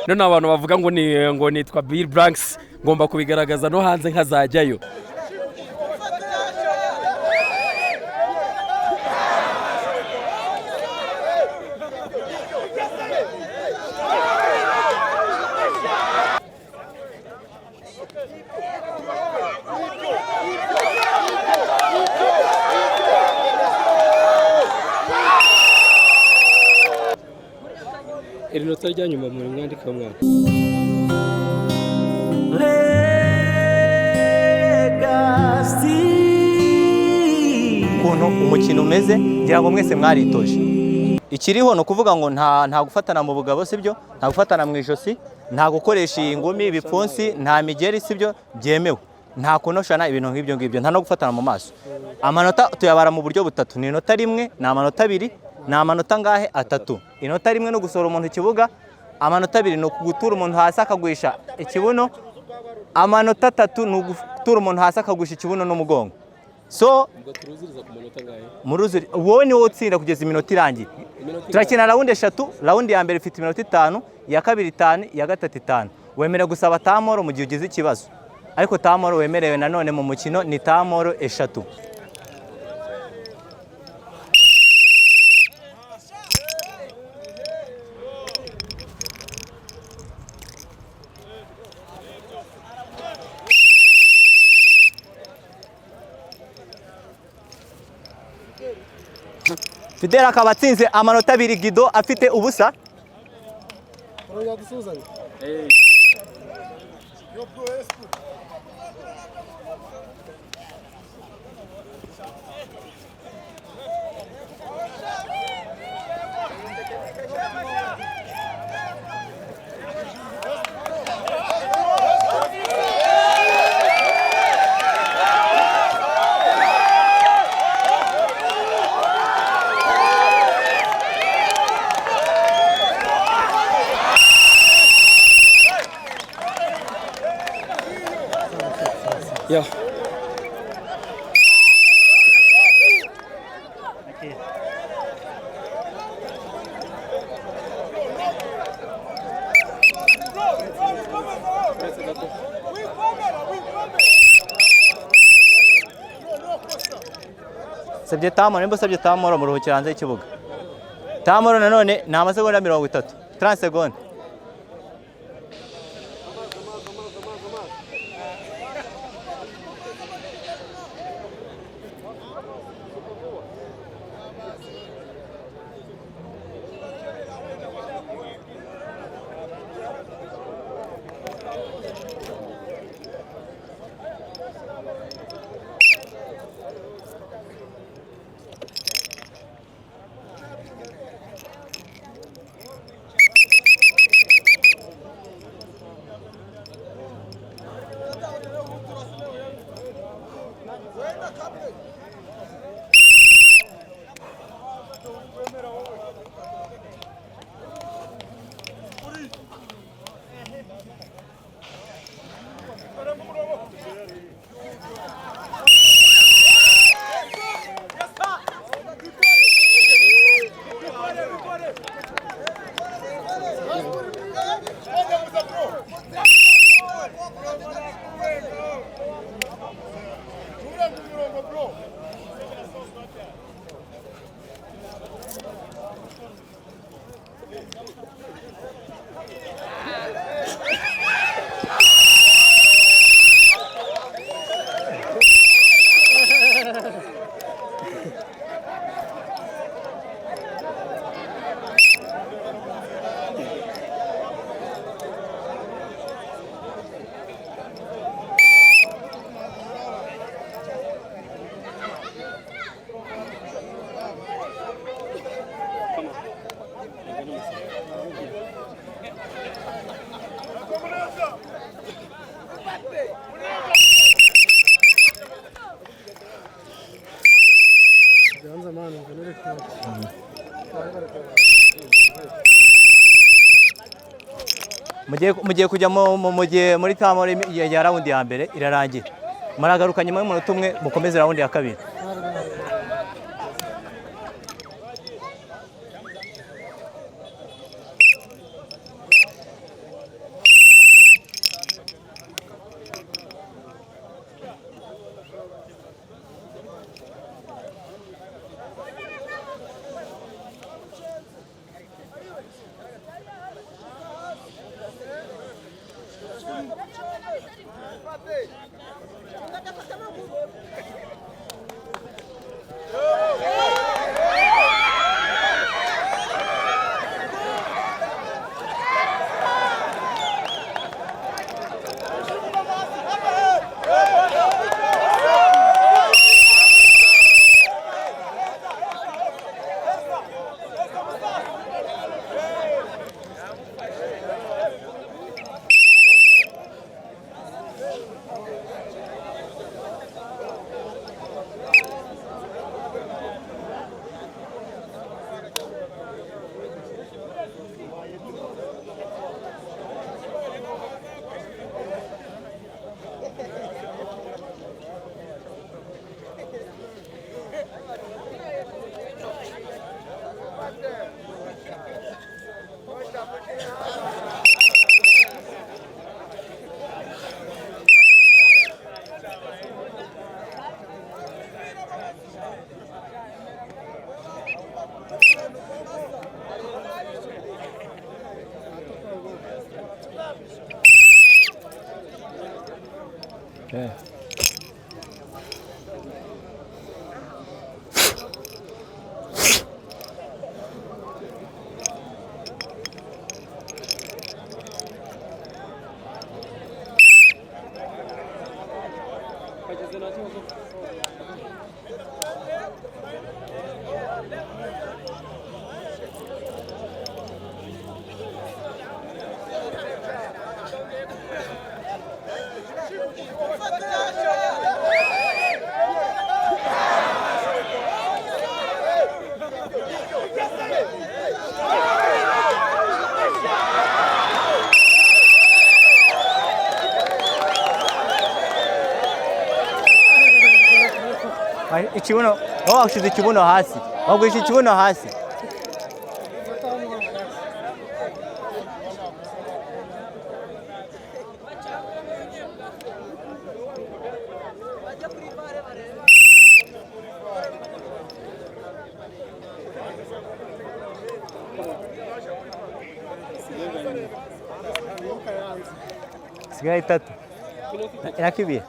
none abantu bavuga ngo nitwa Bill Blanks ngomba kubigaragaza no hanze nkazajyayo. Iri nota rya nyuma muri mwandika mwana. Ukuntu umukino umeze ngira ngo mwese mwaritoje. Ikiriho no kuvuga ngo nta gufatana mu bugabo sibyo, nta gufatana mu ijosi, nta gukoresha ingumi, ibipfunsi, nta migeri sibyo byemewe. Nta kunoshana ibintu nk'ibyo ngibyo, nta no gufatana mu maso. Amanota tuyabara mu buryo butatu, ni inota rimwe, na amanota abiri, na amanota ngahe atatu. Inota rimwe no gusohora umuntu ikibuga, amanota abiri no gutura umuntu hasi akagwisha ikibuno, amanota atatu no gutura umuntu hasi akagwisha ikibuno n'umugongo. So muruziri wowe ni wowe utsinda kugeza iminota irangiye. Turakina raundi 3, raundi ya mbere ifite iminota 5, ya kabiri 5, ya gatatu 5. Wemere gusaba tamoro mu gihe ugize ikibazo. Ariko tamoro wemerewe nanone mu mukino ni tamoro 3. Fidel akaba atsinze amanota 2, Gido afite ubusa. Yeah. Sabye tamoro, nimba sabye tamoro mu ruhukira hanze y'ikibuga. Tamoro nanone ni amasegonda 30, 30 secondes. Mugiye kujya muri tamoro ya raundi ya mbere irarangira. Maragaruka nyuma y'umunota umwe mukomeze raundi ya kabiri. Okay. Ikibuno, wowe washize ikibuno hasi, wagwisha ikibuno hasi. Sigaye 3 irakibiye.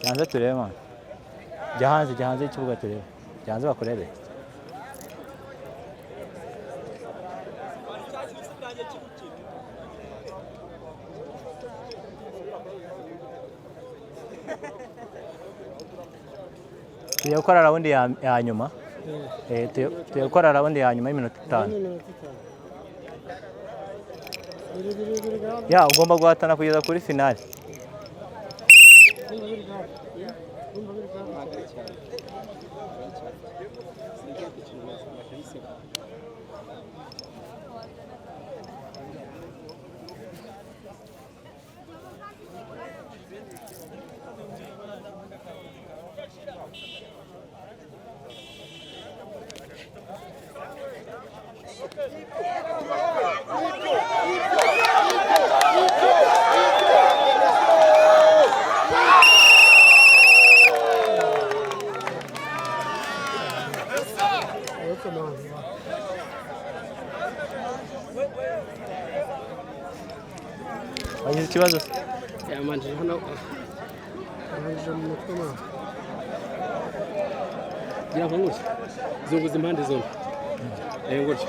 Janze turebe man. Jahanze ikibuga turebe. Janze bakurebe. Tuyakora raundi ya nyuma. Tuyakora raundi ya nyuma y'iminota 5. Ya ugomba guhatana kugeza kuri finale. Wagize ikibazo? Yamanje hano. Aranje mu mutwe ma. Gira nk'uzi. Zunguza impande zombi. Ngutyo.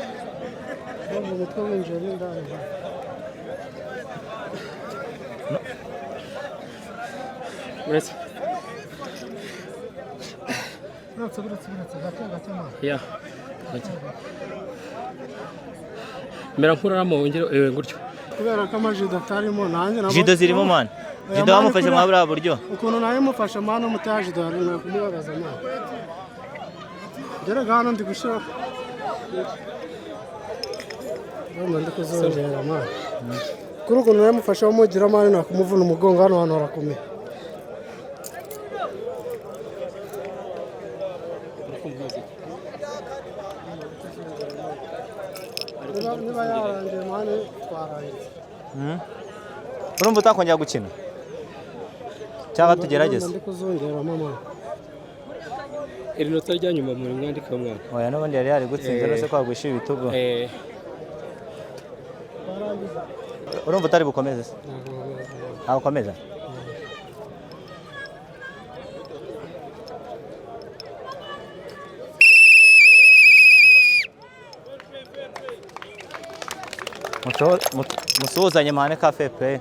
Mu mutwe winjira indani. Uretse. Uretse gake ma. Ya. Mera nkuraramo wongere ngutyo. Kubera ko amajido atarimo nanjye nabo Jido zirimo man. Jido bamufashe mu bura buryo. Ukuntu naye mufashe man umutajido ari na kumubagaza man. Dere gano ndi gushira. Bamwe ndikuzongera man. Kuri ukuntu naye mufashe umugira man na kumuvuna umugongo hano hano harakomeye. Niba yaranje man twarahize. Urumva utakongera gukina? Cyangwa tugerageze? Ndi kuzongera mama. Iri nota rya nyuma muri mwandika mwana. Oya n'ubundi yari gutsinda no se kwagwisha ibitugo. Urumva utari bukomeze se? Aho komeza. musuhuzanye mane kafe pe.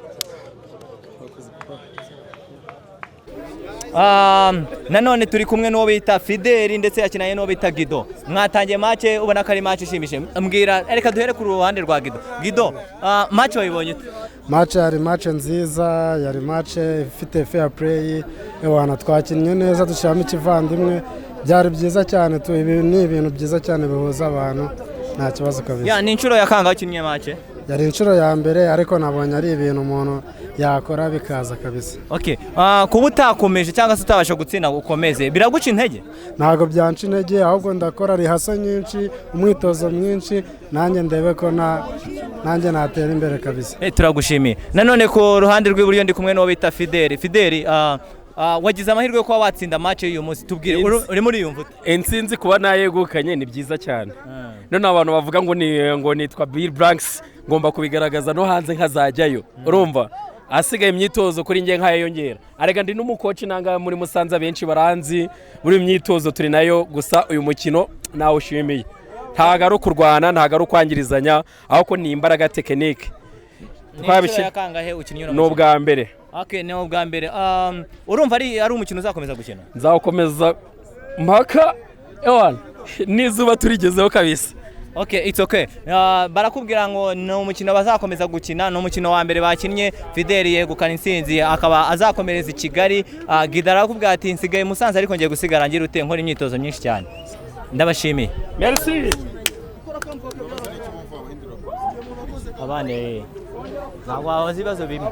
Nanone turi kumwe n'uwo bita Fideli ndetse yakinanye n'uwo bita Gido. Mwatangiye match ubona ko ari match ishimishije. Mbwira reka duhere ku ruhande rwa Gido. Gido, match wayibonye ute? match yari match nziza, yari match ifite fair play, ewana twakinnye neza dushiramo ikivandimwe, byari byiza cyane. Ibi ni ibintu byiza cyane bihuza abantu, nta kibazo kabisa. Ya ni inshuro ya kangahe ukinnye match? Yari inshuro ya mbere, ariko nabonye ari ibintu umuntu yakora bikaza kabisa. Okay, kuba utakomeje cyangwa se utabasha gutsinda ukomeze biraguca intege? Ntago byanca intege, ahubwo ndakora rihaso nyinshi, umwitozo mwinshi, nanjye ndebe ko nanjye natera imbere kabisa. Turagushimiye. Nanone ku ruhande rw'iburyo ndi kumwe n'uwo bita Fideli. Fideli, wagize amahirwe yo kuba watsinda match y'uyu munsi, tubwire uri muri iyo mvuta? Intsinzi kuba nayegukanye ni byiza cyane. None abantu bavuga ngo nitwa Bill Blanks, ngomba kubigaragaza no hanze nkazajyayo. Urumva? Asigaye imyitozo kuri nge nkayongera. Arega ndi n'umukoci nanga muri Musanze benshi baranzi, buri myitozo turi nayo, gusa uyu mukino nawe ushimiye. Ntago ari kurwana, ntago ari kwangirizanya, ahubwo ni imbaraga tekinike. Twabishye kangahe ukinnye no bwa mbere. Okay, no bwa mbere. Urumva ari umukino uzakomeza gukina? Nzakomeza mpaka ewana nizuba turigezeho kabisa. Okay, it's okay. Barakubwira ngo no umukino bazakomeza gukina, no umukino wa mbere bakinnye Fideli yegukana intsinzi, akaba azakomereza i Kigali. Gidara arakubwira ati nsigaye Musanze ariko ngiye gusigara ngira ute nkora imyitozo myinshi cyane. Ndabashimiye. Merci. Abane ntabwo wabaza ibibazo bimwe.